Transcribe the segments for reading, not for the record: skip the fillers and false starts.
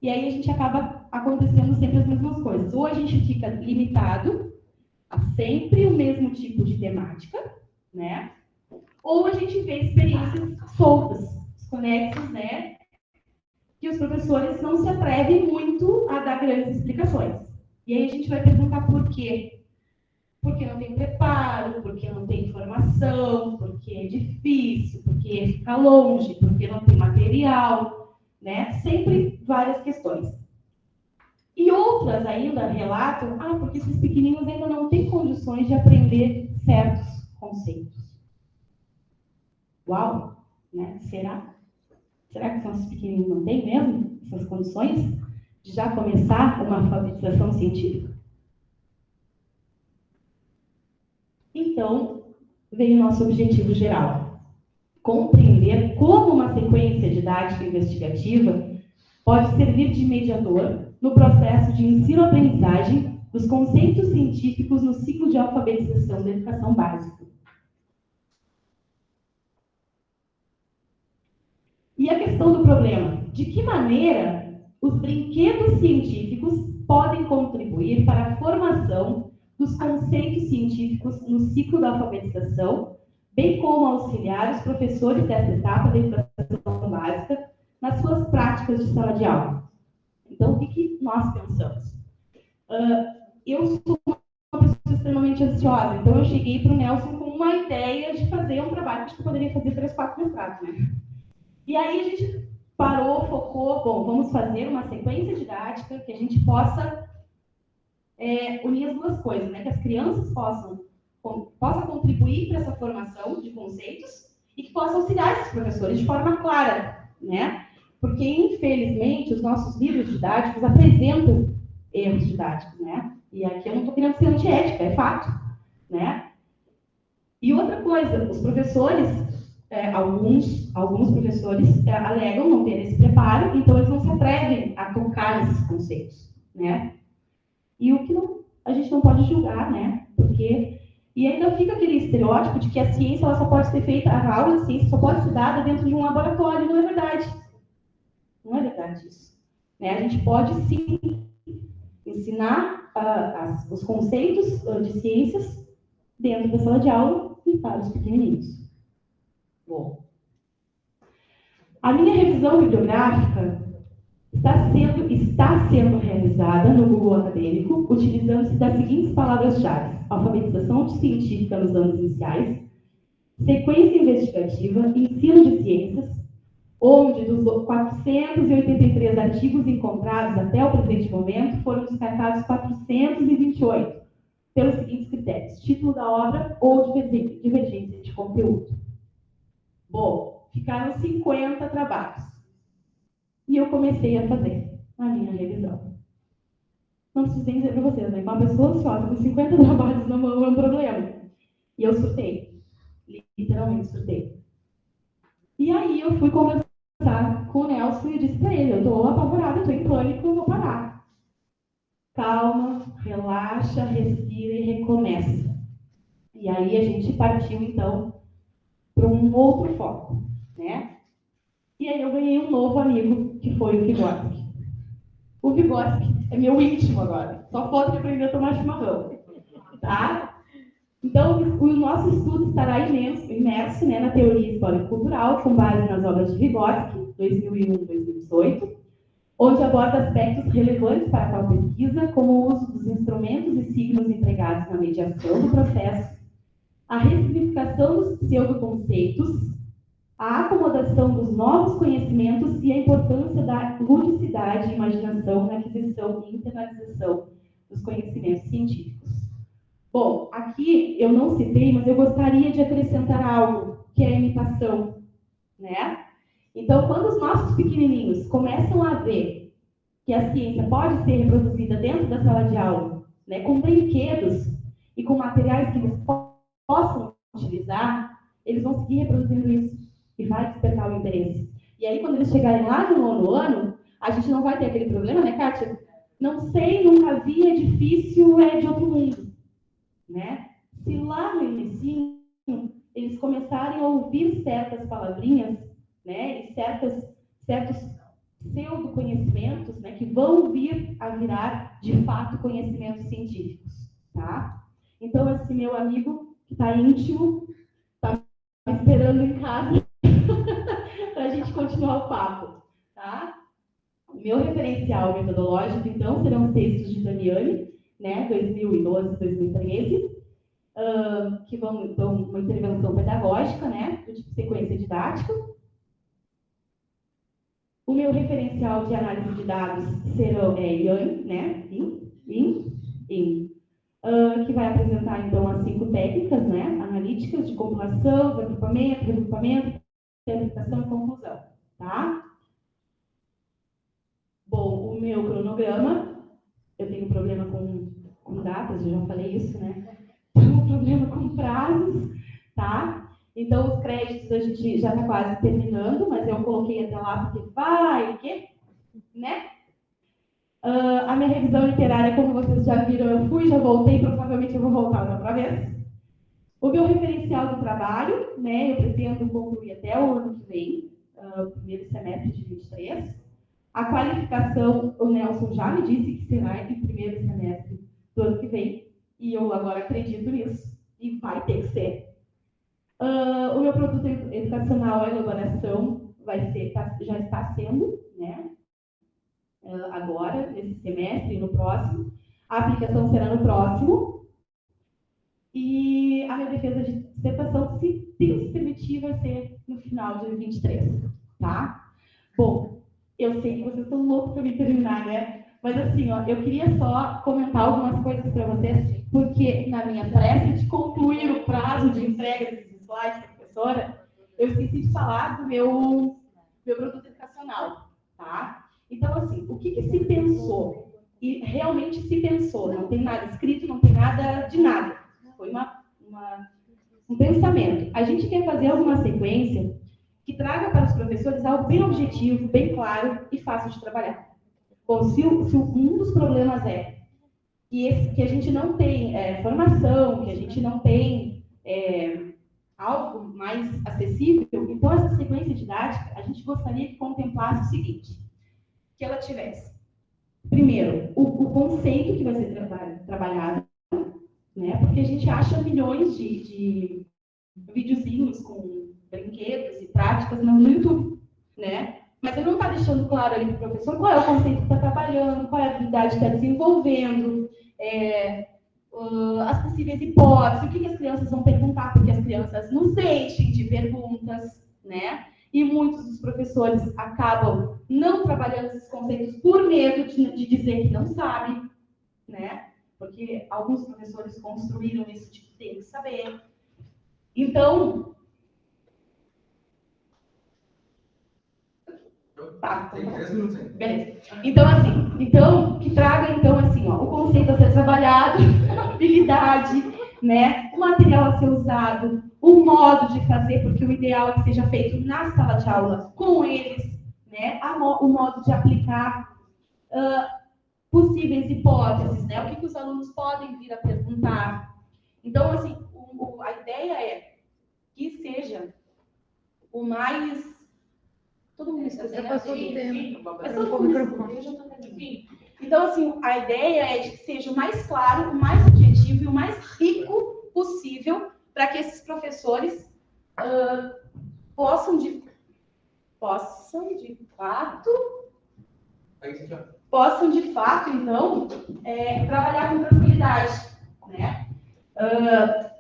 e aí a gente acaba acontecendo sempre as mesmas coisas. Ou a gente fica limitado a sempre o mesmo tipo de temática, né? Ou a gente vê experiências soltas, desconexas, né? Que os professores não se atrevem muito a dar grandes explicações. E aí a gente vai perguntar por quê. Porque não tem preparo, porque não tem informação, porque é difícil, porque fica longe, porque não tem material, né? Sempre várias questões. E outras ainda relatam, porque esses pequeninos ainda não têm condições de aprender certos conceitos. Uau! Né? Será? Será que os nossos pequeninos não têm mesmo essas condições de já começar uma alfabetização científica? Então, veio o nosso objetivo geral: compreender como uma sequência didática investigativa pode servir de mediador no processo de ensino-aprendizagem dos conceitos científicos no ciclo de alfabetização da educação básica. E a questão do problema: de que maneira os brinquedos científicos podem contribuir para a formação dos conceitos científicos no ciclo da alfabetização, bem como auxiliar os professores dessa etapa da educação básica nas suas práticas de sala de aula. Então, o que nós pensamos? Eu sou uma pessoa extremamente ansiosa, então eu cheguei para o Nelson com uma ideia de fazer um trabalho que eu poderia fazer 3, 4 mestrados, né? E aí a gente parou, focou, vamos fazer uma sequência didática que a gente possa unir as duas coisas, né? Que as crianças possam contribuir para essa formação de conceitos e que possam auxiliar esses professores de forma clara, né? Porque, infelizmente, os nossos livros didáticos apresentam erros didáticos, né? E aqui eu não estou querendo ser antiética, é fato, né? E outra coisa, os professores, alguns professores alegam não ter esse preparo, então eles não se atrevem a tocar nesses conceitos, né? E o que a gente não pode julgar, né? Porque e ainda fica aquele estereótipo de que a ciência ela só pode ser feita, a aula de ciência só pode ser dada dentro de um laboratório. Não é verdade. Não é verdade isso. Né? A gente pode sim ensinar os conceitos de ciências dentro da sala de aula e para os pequenininhos. Bom, a minha revisão bibliográfica está sendo realizada no Google Acadêmico, utilizando-se das seguintes palavras-chave: alfabetização científica nos anos iniciais, sequência investigativa, ensino de ciências, onde dos 483 artigos encontrados até o presente momento, foram descartados 428, pelos seguintes critérios: título da obra ou divergência de conteúdo. Bom, ficaram 50 trabalhos. E eu comecei a fazer a minha revisão. Não preciso nem dizer para vocês, né? Uma pessoa ansiosa com 50 trabalhos na mão é um problema. E eu surtei. Literalmente surtei. E aí eu fui conversar com o Nelson e disse para ele: eu estou apavorada, estou em pânico, eu vou parar. Calma, relaxa, respira e recomeça. E aí a gente partiu, então, para um outro foco, né? E aí eu ganhei um novo amigo, que foi o Vygotsky. O Vygotsky é meu íntimo agora. Só falta aprender a tomar chimarrão. Tá? Então, o nosso estudo estará imerso, né, na teoria histórico-cultural, com base nas obras de Vygotsky, 2001-2018, onde aborda aspectos relevantes para tal pesquisa, como o uso dos instrumentos e signos empregados na mediação do processo, a ressignificação dos pseudoconceitos, a acomodação dos novos conhecimentos e a importância da ludicidade e imaginação na aquisição e internalização dos conhecimentos científicos. Bom, aqui eu não citei, mas eu gostaria de acrescentar algo, que é a imitação, né? Então, quando os nossos pequenininhos começam a ver que a ciência pode ser reproduzida dentro da sala de aula, né, com brinquedos e com materiais que eles possam utilizar, eles vão seguir reproduzindo isso e vai despertar o interesse. E aí, quando eles chegarem lá no 9º ano, a gente não vai ter aquele problema, né, Kátia? Não sei, nunca vi, é difícil, é de outro mundo. Né? Se lá no início eles começarem a ouvir certas palavrinhas, né, e certos pseudo-conhecimentos, né, que vão vir a virar, de fato, conhecimentos científicos, tá? Então, esse meu amigo, que está íntimo, está me esperando em casa para a gente continuar o papo, tá? O meu referencial metodológico, então, serão os textos de Damiani, né, 2012, 2013, que vão, então, uma intervenção pedagógica, né, do tipo sequência didática. O meu referencial de análise de dados será Yang, né, que vai apresentar, então, as 5 técnicas, né, analíticas de comparação, regrupamento, interpretação e conclusão, tá? Bom, o meu cronograma, eu tenho problema com datas, eu já falei isso, né? Tenho um problema com prazos, tá? Então, os créditos a gente já está quase terminando, mas eu coloquei até lá porque vai, né? A minha revisão literária, como vocês já viram, eu fui, já voltei, provavelmente eu vou voltar outra vez. O meu referencial do trabalho, né, eu pretendo concluir até o ano que vem, primeiro semestre de 23. A qualificação, o Nelson já me disse que será em primeiro semestre do ano que vem, e eu agora acredito nisso, e vai ter que ser. O meu produto educacional, a elaboração, já está sendo, né, agora, nesse semestre e no próximo. A aplicação será no próximo. E a minha defesa de dissertação, se Deus permitir, vai ser no final de 23, tá? Bom, eu sei que vocês estão loucos para me terminar, né? Mas assim, ó, eu queria só comentar algumas coisas para vocês, porque na minha pressa de concluir o prazo de entrega desses slides da professora, eu esqueci de falar do meu produto educacional, tá? Então, assim, o que se pensou? E realmente se pensou, não tem nada escrito, não tem nada de nada. Foi um pensamento. A gente quer fazer alguma sequência que traga para os professores algo bem objetivo, bem claro e fácil de trabalhar. Bom, se um dos problemas é que a gente não tem formação, que a gente não tem algo mais acessível, então essa sequência didática, a gente gostaria que contemplasse o seguinte, que ela tivesse, primeiro, o conceito que vai ser trabalhado, né? Porque a gente acha milhões de videozinhos com brinquedos e práticas no YouTube, né? Mas ele não está deixando claro ali para o professor qual é o conceito que está trabalhando, qual é a habilidade que está desenvolvendo, as possíveis hipóteses, o que as crianças vão perguntar, porque as crianças nos enchem de perguntas, né? E muitos dos professores acabam não trabalhando esses conceitos por medo de dizer que não sabe, né? Porque alguns professores construíram isso de que tem que saber. Então, tá. Tem 10 minutos ainda. Beleza. Então, que traga, então, assim, ó, o conceito a ser trabalhado, a habilidade, né? O material a ser usado, o modo de fazer, porque o ideal é que seja feito na sala de aula com eles, né? O modo de aplicar possíveis hipóteses, né? O que os alunos podem vir a perguntar. Então, assim, a ideia é que seja o mais... Todo mundo escuta, enfim. Então, assim, a ideia é de que seja o mais claro, o mais objetivo e o mais rico possível para que esses professores possam de fato, então, trabalhar com tranquilidade, né?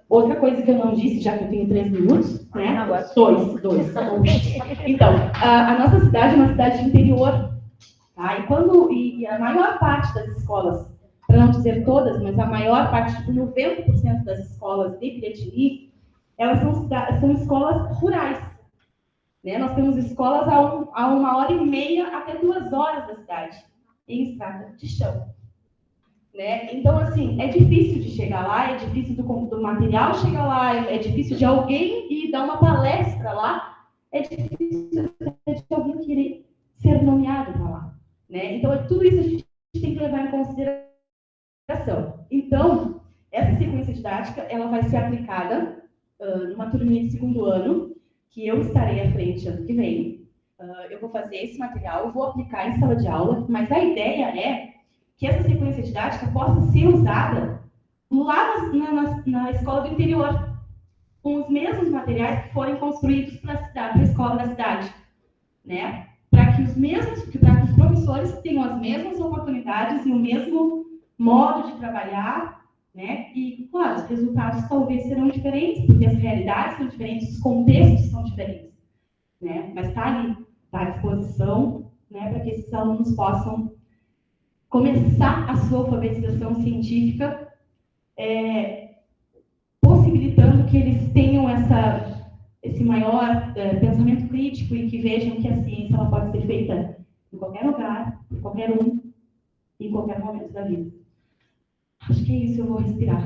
Outra coisa que eu não disse, já que eu tenho 3 minutos, né? Agora, dois. Então, a nossa cidade é uma cidade de interior, tá? E a maior parte das escolas, para não dizer todas, mas a maior parte, tipo 90% das escolas de Piratini, elas são escolas rurais, né? Nós temos escolas a 1h30 até 2 horas da cidade, em estrada de chão. Né? Então, assim, é difícil de chegar lá, é difícil do material chegar lá, é difícil de alguém ir dar uma palestra lá, é difícil de alguém querer ser nomeado para lá. Né? Então, tudo isso a gente tem que levar em consideração. Então, essa sequência didática ela vai ser aplicada numa turminha de 2º ano, que eu estarei à frente ano que vem. eu vou fazer esse material, eu vou aplicar em sala de aula, mas a ideia é que essa sequência didática possa ser usada lá na escola do interior, com os mesmos materiais que forem construídos para a escola da cidade, né? Para que os professores tenham as mesmas oportunidades e o mesmo modo de trabalhar, né? E, claro, os resultados talvez serão diferentes, porque as realidades são diferentes, os contextos são diferentes, né? Mas está ali, está à disposição, né, para que esses alunos possam começar a sua alfabetização científica, possibilitando que eles tenham esse maior pensamento crítico e que vejam que a ciência ela pode ser feita em qualquer lugar, por qualquer um, em qualquer momento da vida. Acho que é isso, eu vou respirar.